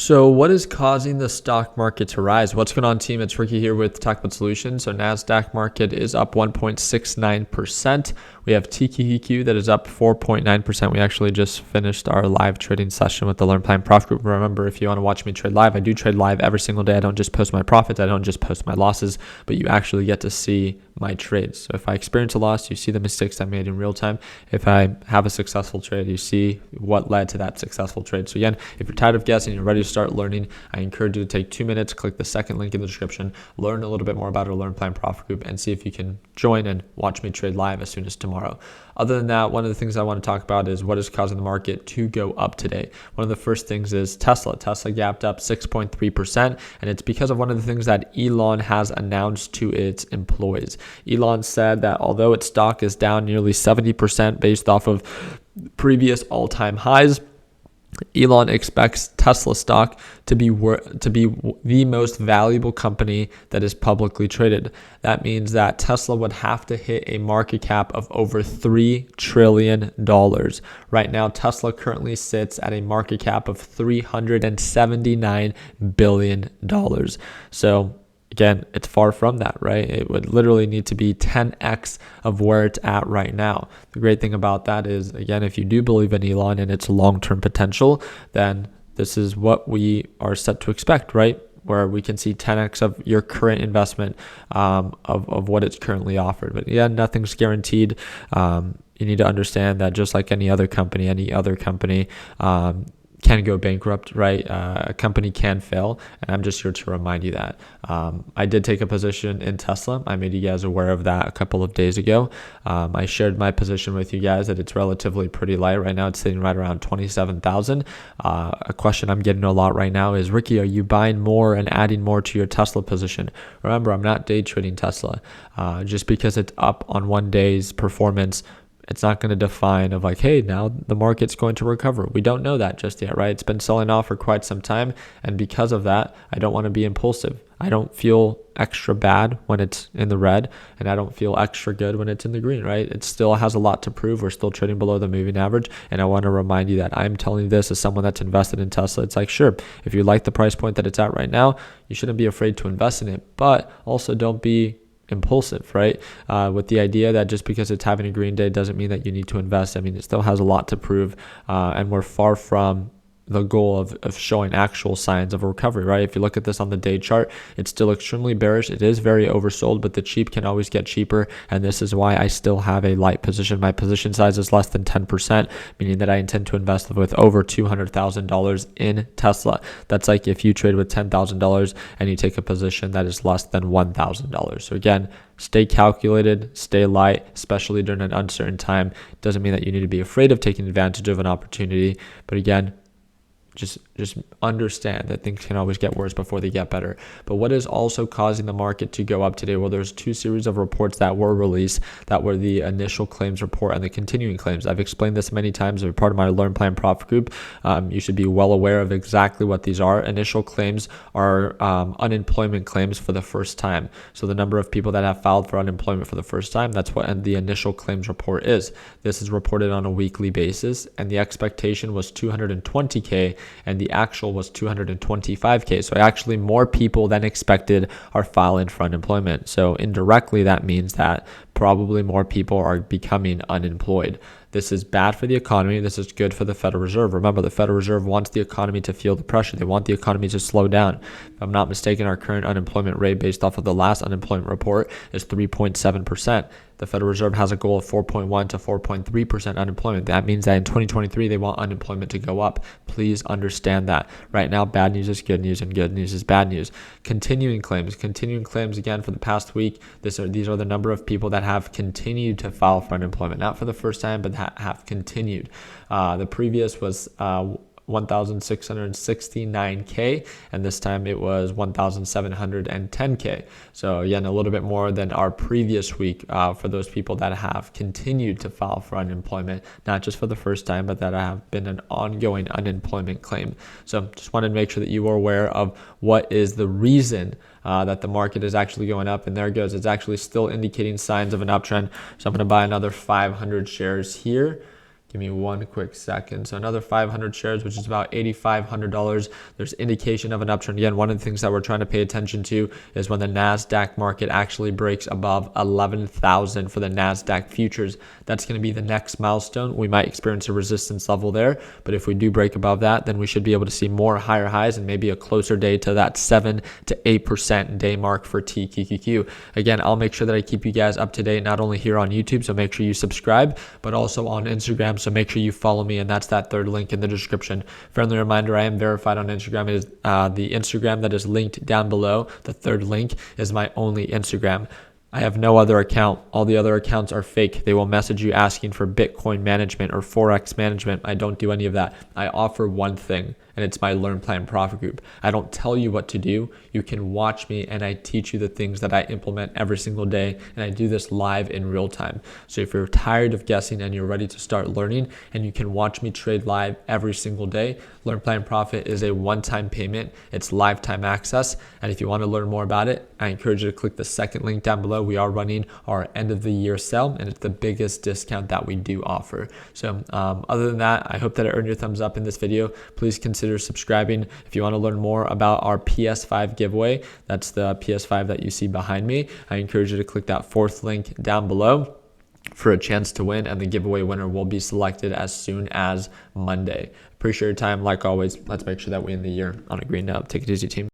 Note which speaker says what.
Speaker 1: So what is causing the stock market to rise? What's going on, team? It's Ricky here with Tactical Solutions. So NASDAQ market is up 1.69%. We have TQQQ that is up 4.9%. We actually just finished our live trading session with the Learn Plan Profit Group. Remember, if you want to watch me trade live, I do trade live every single day. I don't just post my profits. I don't just post my losses, but you actually get to see my trades. So if I experience a loss, you see the mistakes I made in real time. If I have a successful trade, you see what led to that successful trade. So again, if you're tired of guessing, you're ready to start learning, I encourage you to take 2 minutes, click the second link in the description, learn a little bit more about our Learn Plan Profit Group, and see if you can join and watch me trade live as soon as tomorrow. Other than that, one of the things I want to talk about is what is causing the market to go up today. One of the first things is Tesla. Tesla gapped up 6.3%, and it's because of one of the things that Elon has announced to its employees. Elon said that although its stock is down nearly 70% based off of previous all-time highs, Elon expects Tesla stock to be the most valuable company that is publicly traded. That means that Tesla would have to hit a market cap of over $3 trillion. Right now, Tesla currently sits at a market cap of $379 billion. So again, it's far from that, right? It would literally need to be 10x of where it's at right now. The great thing about that is, again, if you do believe in Elon and its long-term potential, then this is what we are set to expect, right? Where we can see 10x of your current investment of what it's currently offered. But yeah, nothing's guaranteed. You need to understand that just like any other company can go bankrupt, right? A company can fail, and I'm just here to remind you that. I did take a position in Tesla. I made you guys aware of that a couple of days ago. I shared my position with you guys that it's relatively pretty light. Right now, it's sitting right around 27,000. A question I'm getting a lot right now is, Ricky, are you buying more and adding more to your Tesla position? Remember, I'm not day trading Tesla. Just because it's up on one day's performance, it's not going to define of like, hey, now the market's going to recover. We don't know that just yet, right? It's been selling off for quite some time. And because of that, I don't want to be impulsive. I don't feel extra bad when it's in the red, and I don't feel extra good when it's in the green, right? It still has a lot to prove. We're still trading below the moving average. And I want to remind you that I'm telling you this as someone that's invested in Tesla. It's like, sure, if you like the price point that it's at right now, you shouldn't be afraid to invest in it, but also don't be impulsive, right? With the idea that just because it's having a green day doesn't mean that you need to invest. I mean, it still has a lot to prove, and we're far from the goal of showing actual signs of a recovery, right? If you look at this on the day chart, it's still extremely bearish. It is very oversold, but the cheap can always get cheaper. And this is why I still have a light position. My position size is less than 10%, meaning that I intend to invest with over $200,000 in Tesla. That's like if you trade with $10,000 and you take a position that is less than $1,000. So again, stay calculated, stay light, especially during an uncertain time. Doesn't mean that you need to be afraid of taking advantage of an opportunity, but again, just understand that things can always get worse before they get better. But what is also causing the market to go up today? Well, there's two series of reports that were released that were the initial claims report and the continuing claims. I've explained this many times as part of my Learn Plan Profit Group. You should be well aware of exactly what these are. Initial claims are unemployment claims for the first time. So the number of people that have filed for unemployment for the first time, that's what the initial claims report is. This is reported on a weekly basis, and the expectation was 220K, and the actual was 225K. So actually more people than expected are filing for unemployment. So indirectly, that means that probably more people are becoming unemployed. This is bad for the economy. This is good for the Federal Reserve. Remember, the Federal Reserve wants the economy to feel the pressure. They want the economy to slow down. If I'm not mistaken, our current unemployment rate based off of the last unemployment report is 3.7%. The Federal Reserve has a goal of 4.1 to 4.3% unemployment. That means that in 2023, they want unemployment to go up. Please understand that. Right now, bad news is good news and good news is bad news. Continuing claims again for the past week. These are the number of people that have continued to file for unemployment, not for the first time, but have continued. The previous was 1,669K, and this time it was 1,710K. So again, a little bit more than our previous week for those people that have continued to file for unemployment, not just for the first time, but that have been an ongoing unemployment claim. So just wanted to make sure that you are aware of what is the reason that the market is actually going up, and there it goes. It's actually still indicating signs of an uptrend. So I'm going to buy another 500 shares here. Give me one quick second. So another 500 shares, which is about $8,500. There's indication of an uptrend. Again, one of the things that we're trying to pay attention to is when the NASDAQ market actually breaks above 11,000 for the NASDAQ futures. That's going to be the next milestone. We might experience a resistance level there, but if we do break above that, then we should be able to see more higher highs and maybe a closer day to that 7 to 8% day mark for TQQQ. Again, I'll make sure that I keep you guys up to date, not only here on YouTube, so make sure you subscribe, but also on Instagram. So make sure you follow me, and that's that third link in the description. Friendly reminder, I am verified on Instagram. It is the Instagram that is linked down below. The third link is my only Instagram. I have no other account. All the other accounts are fake. They will message you asking for Bitcoin management or Forex management. I don't do any of that. I offer one thing, and it's my Learn Plan Profit group. I don't tell you what to do. You can watch me, and I teach you the things that I implement every single day, and I do this live in real time. So if you're tired of guessing and you're ready to start learning, and you can watch me trade live every single day, Learn Plan Profit is a one-time payment. It's lifetime access, and if you want to learn more about it, I encourage you to click the second link down below. We are running our end of the year sale, and it's the biggest discount that we do offer. So other than that, I hope that it earned your thumbs up in this video. Please consider subscribing. If you want to learn more about our PS5 giveaway, that's the PS5 that you see behind me, I encourage you to click that fourth link down below for a chance to win, and the giveaway winner will be selected as soon as Monday. Appreciate your time. Like always, let's make sure that we end the year on a green note. Take it easy, team.